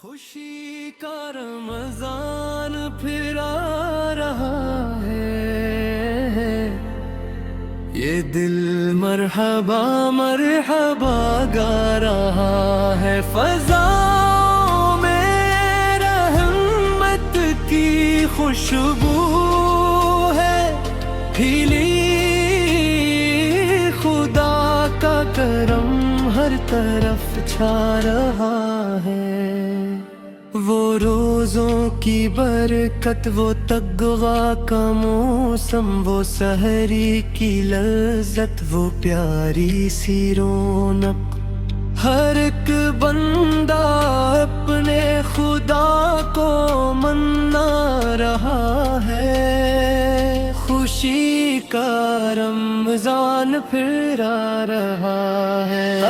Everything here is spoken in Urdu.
خوشی کا رمضان پھر آ رہا ہے، یہ دل مرحبا مرحبا گا رہا ہے۔ فضاؤں میں رحمت کی خوشبو ہے، کھلی خدا کا کرم ہر طرف چھا رہا ہے۔ وہ روزوں کی برکت، وہ تقویٰ کا موسم، وہ سحری کی لذت، وہ پیاری سی رونق۔ ہر ایک بندہ اپنے خدا کو منا رہا ہے، خوشی کا رمضان پھر آ رہا ہے۔